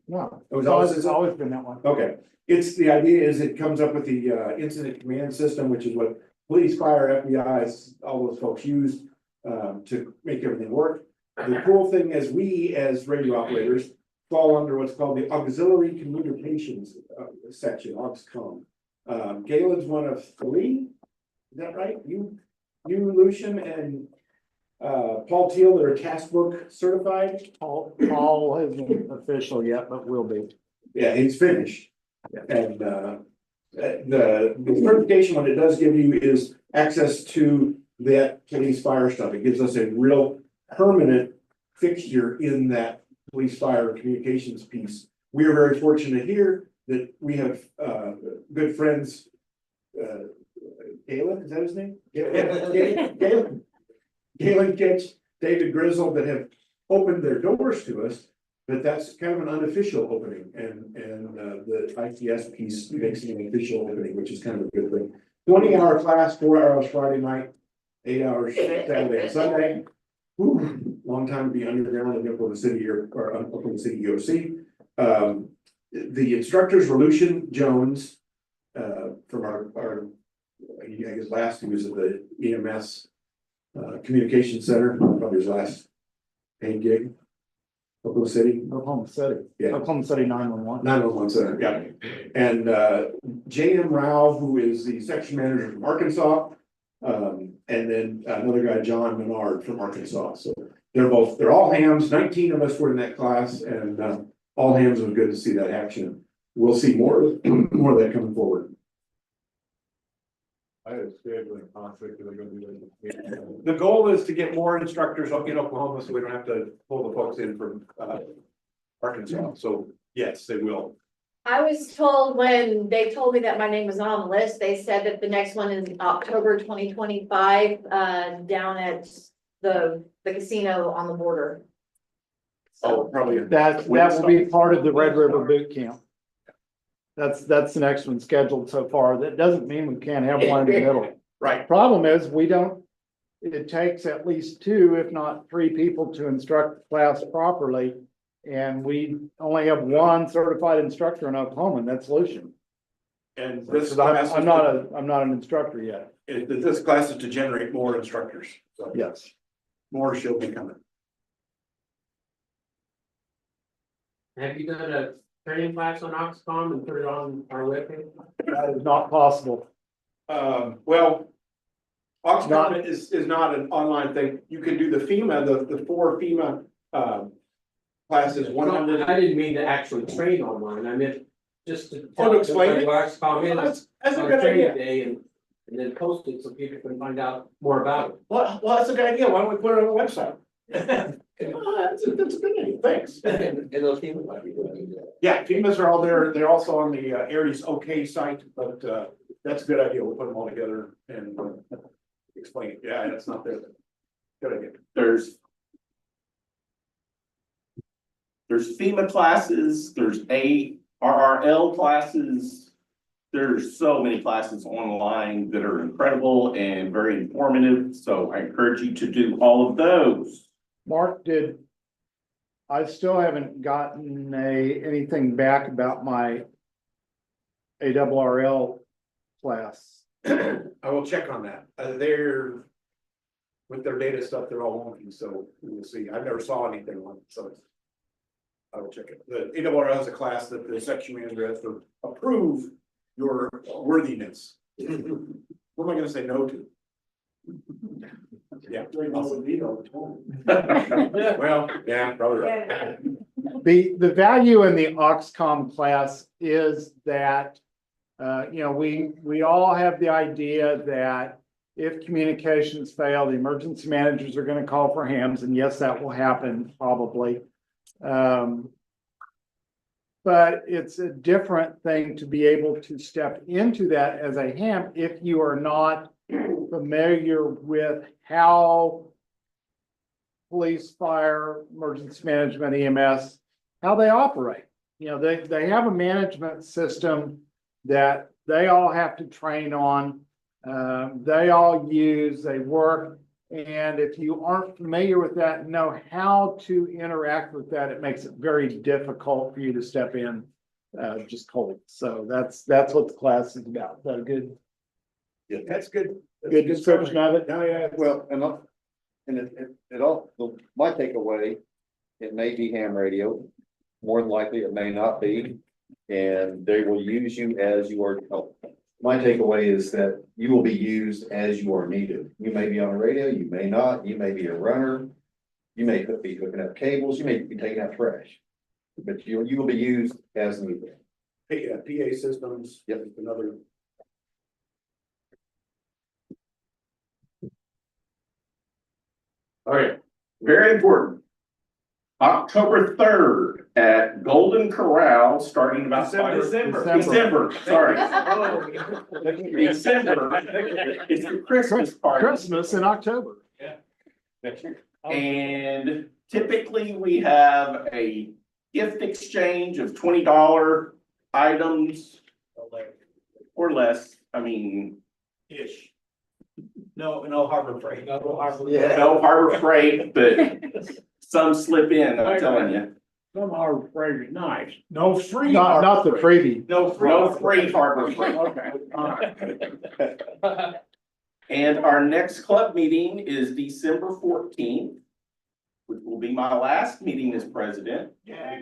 No, It was always it's CISA? always been that one. Okay, the idea is it comes up with the incident command system, which is what police, fire, FBI, all those folks use to make everything work. The cool thing is we, as radio operators, fall under what's called the auxiliary communications section, Oxcom. Galen's one of 3, is that right? You, Lucian, and Paul Teal that are task book certified. Paul isn't official yet, but will be. Yeah, he's finished. And the certification, what it does give you is access to that police fire stuff. It gives us a real permanent fixture in that police fire communications piece. We are very fortunate here that we have good friends. Galen, is that his name? Galen Kitch, David Grizzle, that have opened their doors to us. But that's kind of an unofficial opening, and the ITS piece makes it an official opening, which is kind of a good thing. 20-hour class, 4 hours Friday night, 8 hours Saturday and Sunday. Whew, long time to be underground in Oklahoma City or Oklahoma City EOC. The instructors were Lucian Jones from our I guess last, he was at the EMS Communication Center, probably his last paid gig. Oklahoma City. Yeah. Oklahoma City 911. 911 center, yeah. And J.M. Rao, who is the section manager from Arkansas. And then another guy, John Menard from Arkansas. So they're all hams. 19 of us were in that class, and all hams. It was good to see that action. We'll see more of that coming forward. I had a scheduling conflict. They're gonna do that. The goal is to get more instructors up in Oklahoma, so we don't have to pull the folks in from Arkansas. So yes, they will. I was told when they told me that my name was on the list, they said that the next one is October 2025, down at the casino on the border. oh, probably. That will be part of the Red River Boot Camp. That's the next one scheduled so far. That doesn't mean we can't have one in the middle. Right. Problem is, it takes at least 2, if not 3 people to instruct the class properly. And we only have one certified instructor in Oklahoma, and that's Lucian. And this Because class, I'm not an instructor yet. this class is to generate more instructors, so Yes. more shall be coming. Have you done a training class on Oxcom and put it on our webpage? That is not possible. Well, Not- Oxford is not an online thing. You can do the FEMA, the four FEMA, classes, one hundred. I didn't mean to actually train online, I meant just to. Oh, to explain it? What Oxcom is. That's a on good training idea. day and then post it so people can find out more about it. Well, that's a good idea. Why don't we put it on the website? That's a good idea. Thanks. And those people might be doing it. Yeah, FEMA's are all there. They're also on the Aries OK site, but that's a good idea. We'll put them all together and explain it. Yeah, that's not there. Good idea. There's FEMA classes, there's ARRL classes. There's so many classes online that are incredible and very informative, so I encourage you to do all of those. Mark, I still haven't gotten anything back about my ARRL class. I will check on that. They're with their data stuff, they're all wonky, so we will see. I never saw anything on it, so I will check it. The ARRL is a class that the section manager has to approve your worthiness. What am I gonna say no to? Yeah. Well, yeah, probably right. The value in the Oxcom class is that, we all have the idea that if communications fail, the emergency managers are going to call for hams, and yes, that will happen probably. But it's a different thing to be able to step into that as a ham if you are not familiar with how police, fire, emergency management, EMS, how they operate. They have a management system that they all have to train on. They all use, they work. And if you aren't familiar with that and know how to interact with that, it makes it very difficult for you to step in just cold. So that's what the class is about. Is that a good? Yeah, that's good. That's Good a description summary. of it? No, yeah. Well, it all, my takeaway, it may be ham radio, more than likely it may not be. And they will use you as you are. My takeaway is that you will be used as you are needed. You may be on a radio, you may not, you may be a runner. You may be hooking up cables, you may be taking out trash. But you will be used as needed. PA systems. Yep. Another. All right, very important. October 3rd at Golden Corral, starting about December. December, sorry. December. It's the Christmas party. Christmas in October. And typically we have a gift exchange of $20 items or less. I mean, Ish. No Harbor Freight. No Harbor. no Harbor Freight, but some slip in, I'm telling you. Some Harbor Freight is nice. No free. Not the freebie. No free Harbor Freight. Okay, all right. And our next club meeting is December 14th, which will be my last meeting as president.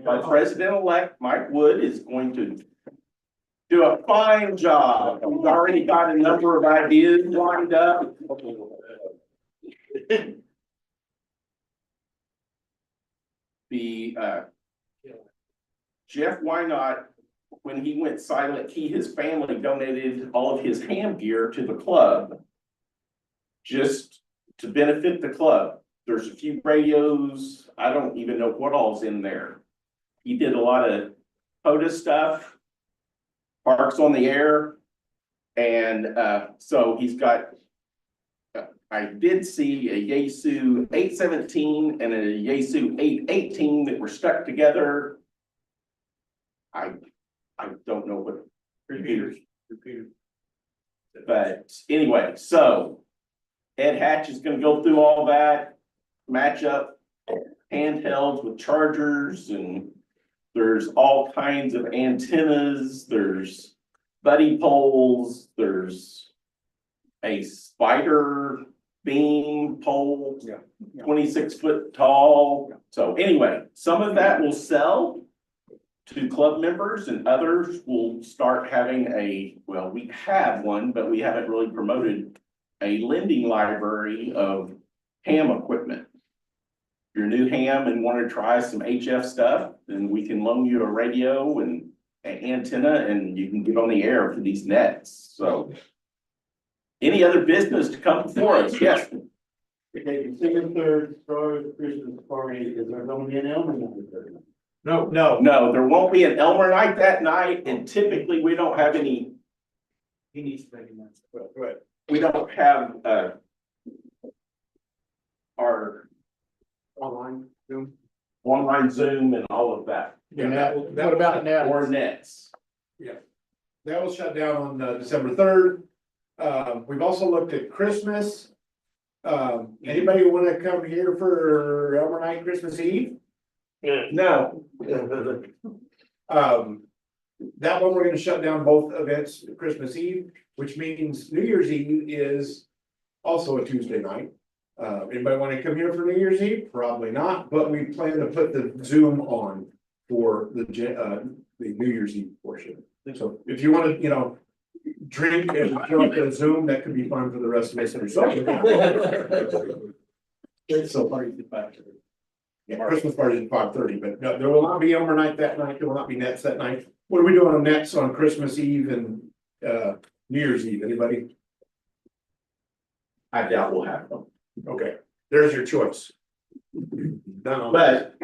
Our president-elect, Mike Wood, is going to do a fine job. He's already got a number of ideas lined up. Jeff Wynot, when he went silent, his family donated all of his ham gear to the club. Just to benefit the club. There's a few radios. I don't even know what all's in there. He did a lot of POTA stuff, Parks on the Air. And so he's got, I did see a Yaesu 817 and a Yaesu 818 that were stuck together. I don't know what repeaters. But anyway, so Ed Hatch is gonna go through all that, match up handhelds with chargers, and there's all kinds of antennas. There's buddy poles, there's a spider beam pole, 26 foot tall. So anyway, some of that will sell to club members and others will start having well, we have one, but we haven't really promoted a lending library of ham equipment. If you're new ham and want to try some HF stuff, then we can loan you a radio and an antenna and you can get on the air for these nets. So any other business to come before us? Yes. Okay, December 3rd, start of Christmas party, is there gonna be an Elmer night there? No, there won't be an Elmer night that night, and typically we don't have any. He needs to make that. We don't have our Online, Zoom. online Zoom and all of that. Yeah, What about now? Or nets. that was shut down on December 3rd. We've also looked at Christmas. Anybody wanna come here for Elmer Night, Christmas Eve? No. That one, we're gonna shut down both events Christmas Eve, which means New Year's Eve is also a Tuesday night. Anybody wanna come here for New Year's Eve? Probably not, but we plan to put the Zoom on for the New Year's Eve portion. So if you wanna, drink and jump to Zoom, that could be fun for the rest of us. So party at 5:30. Yeah, Christmas party at 5:30, but no, there will not be Elmer night that night, there will not be nets that night. What are we doing on nets on Christmas Eve and New Year's Eve, anybody? I doubt we'll have them. Okay, there's your choice. Done on But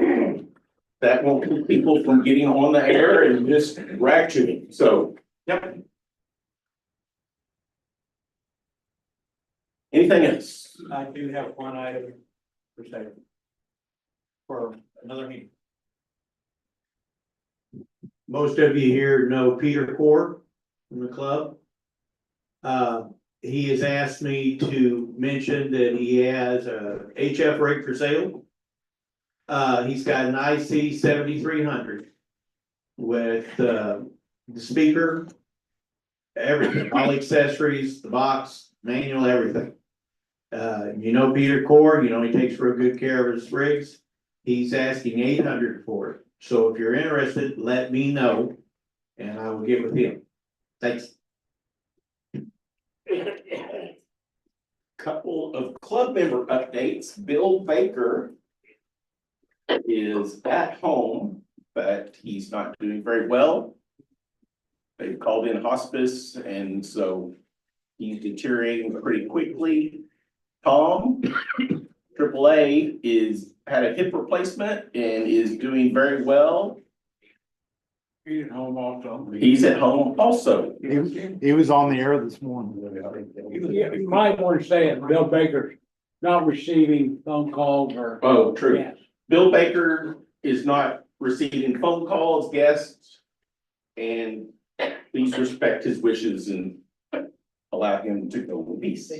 that won't keep people from getting on the air and just ratcheting. So, yep. Anything else? I do have one item per se. For another meeting. Most of you here know Peter Core from the club. He has asked me to mention that he has a HF rig for sale. He's got an IC 7300 with the speaker, everything, all accessories, the box, manual, everything. Peter Core, he takes real good care of his rigs. He's asking 800 for it. So if you're interested, let me know and I will get with him. Thanks. Couple of club member updates. Bill Baker is at home, but he's not doing very well. They called in hospice, and so he's deteriorating pretty quickly. Tom, AAA, had a hip replacement and is doing very well. He's at home also. He's at home also. He was on the air this morning. You might want to say it, Bill Baker's not receiving phone calls or. Oh, true. Yes. Bill Baker is not receiving phone calls, guests, and please respect his wishes and allow him to go in peace.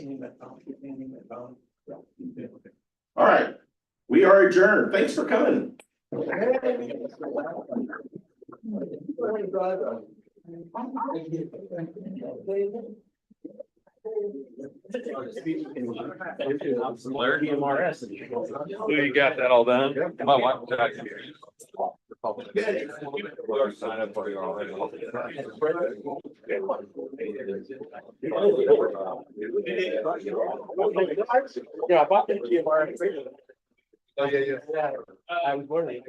All right, we are adjourned. Thanks for coming. So you got that all done? My wife will tell you. Sign up for you already. Yeah, I bought that GMR. Oh, yeah. I was wondering.